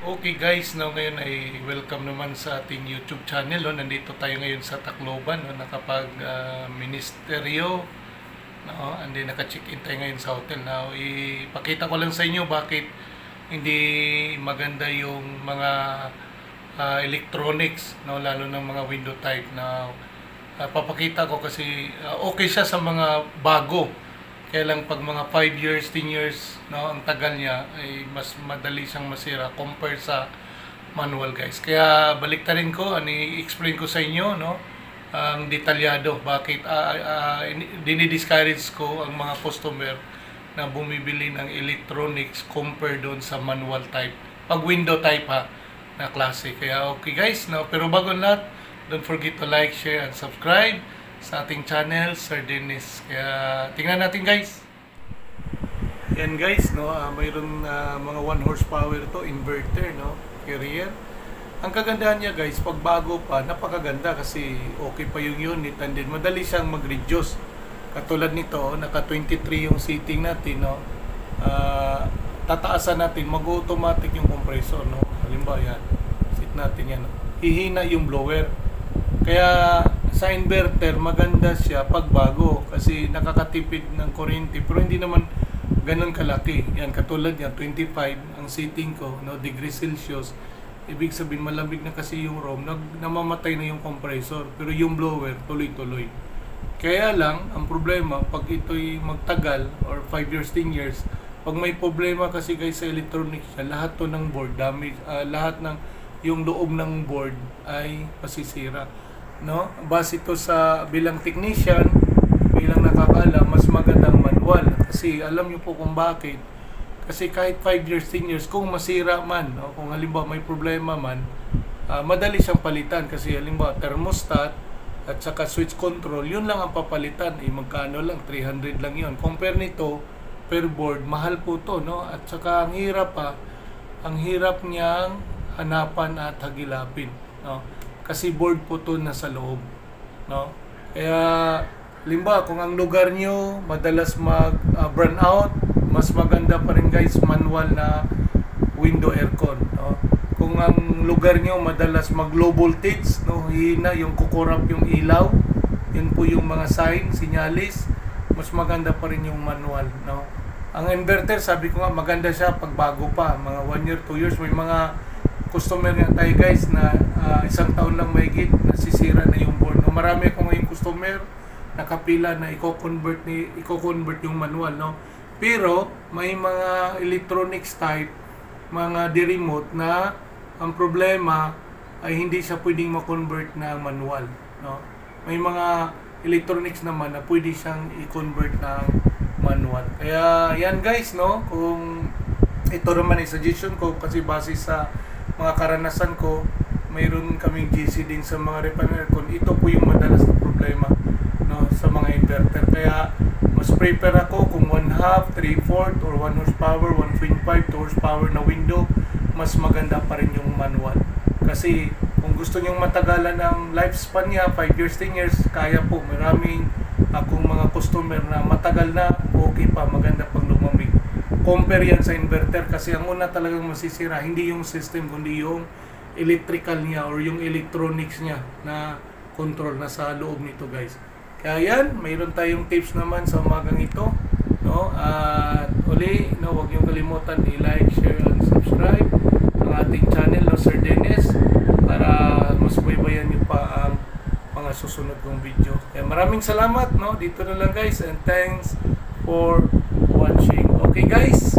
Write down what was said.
Okay guys, now ngayon ay welcome naman sa ating YouTube channel. No? Nandito tayo ngayon sa Tacloban, no? Ministeryo. No? And then naka-check-in tayo ngayon sa hotel. Now, ipakita ko lang sa inyo bakit hindi maganda yung mga electronics, no? Lalo ng mga window type na papakita ko kasi okay siya sa mga bago. Kaya lang pag mga 5 years, 10 years, no, ang tagal niya ay mas madali siyang masira compare sa manual guys. Kaya baliktarin ko, i-explain ko sa inyo, no, ang detalyado bakit dinidiscourage ko ang mga customer na bumibili ng electronics compare doon sa manual type. Pag window type ha, na klase. Kaya okay guys, no, pero bago lahat, don't forget to like, share, and subscribe sa ating channel, Sir Dennis. Kaya tingnan natin guys. Yan guys, no, mayroon mga 1 horsepower to, inverter, no, carrier. Ang kagandahan niya guys, pag bago pa, napakaganda kasi okay pa yung unit and then madali siyang mag-reduce. Katulad nito, naka 23 yung seating natin, no. Tataasan natin, mag-automatic yung compressor, no. Halimbawa yan, seat natin yan, no. Hihina yung blower. Kaya sa inverter maganda siya pag bago kasi nakakatipid ng kuryente pero hindi naman ganun kalaki. Yan katulad yan 25 ang setting ko, no, degrees Celsius. Ibig sabihin malamig na kasi yung room, namamatay na yung compressor pero yung blower tuloy-tuloy. Kaya lang ang problema pag ito'y magtagal or 5 years, 10 years, pag may problema kasi guys sa electronics, lahat to ng board damage, lahat ng yung loob ng board ay masisira, no? Base ito sa bilang technician, bilang nakakaalam, mas magandang manual kasi alam niyo po kung bakit. Kasi kahit 5 years, 10 years, kung masira man, no? Kung halimbawa may problema man, madali siyang palitan kasi halimbawa thermostat at saka switch control, yun lang ang papalitan, magkano lang, 300 lang yun. Compare nito per board, mahal po to, no? At saka ang hirap niyang hanapan at hagilapin, no? Kasi board po to nasa loob, no? Kaya limba kung ang lugar nyo madalas burn out, mas maganda pa rin guys manual na window aircon, no? Kung ang lugar nyo madalas low voltage, no, hina yung kukurap yung ilaw, yun po yung mga sign, sinyalis, mas maganda pa rin yung manual, no? Ang inverter, sabi ko nga maganda siya pag bago pa, mga 1 year, 2 years. May mga customer nga tayo guys na isang taon lang mahigit nasisira na yung board, no? Marami akong ngayong customer nakapila na i-convert yung manual, no? Pero may mga electronics type, mga di-remote na ang problema ay hindi siya pwedeng ma-convert na manual, no? May mga electronics naman na pwede siyang i-convert ng manual. Kaya yan guys, no, kung ito naman ay suggestion ko kasi base sa mga karanasan ko, mayroon kaming GC din sa mga repair aircon. Ito po yung madalas na problema, no, sa mga inverter. Kaya mas prefer ako kung 1/2, 3/4 or 1 horsepower, 1.5 2 horsepower na window, mas maganda pa rin yung manual. Kasi kung gusto nyong matagalan ang lifespan niya, 5 years, 10 years, kaya po. Maraming akong mga customer na matagal na, okay pa, maganda pag lumamig. Compare yan sa inverter kasi ang una talagang masisira hindi yung system kundi yung electrical niya or yung electronics niya na control na sa loob nito guys. Kaya yan, mayroon tayong tips naman sa umagang ito, no? At uli, no, huwag niyong kalimutan i-like, share, and subscribe ang ating channel, no, Sir Dennis, para mas baybayan niyo pa ang mga susunod kong video. Kaya maraming salamat, no? Dito na lang guys, and thanks for watching. Okay guys,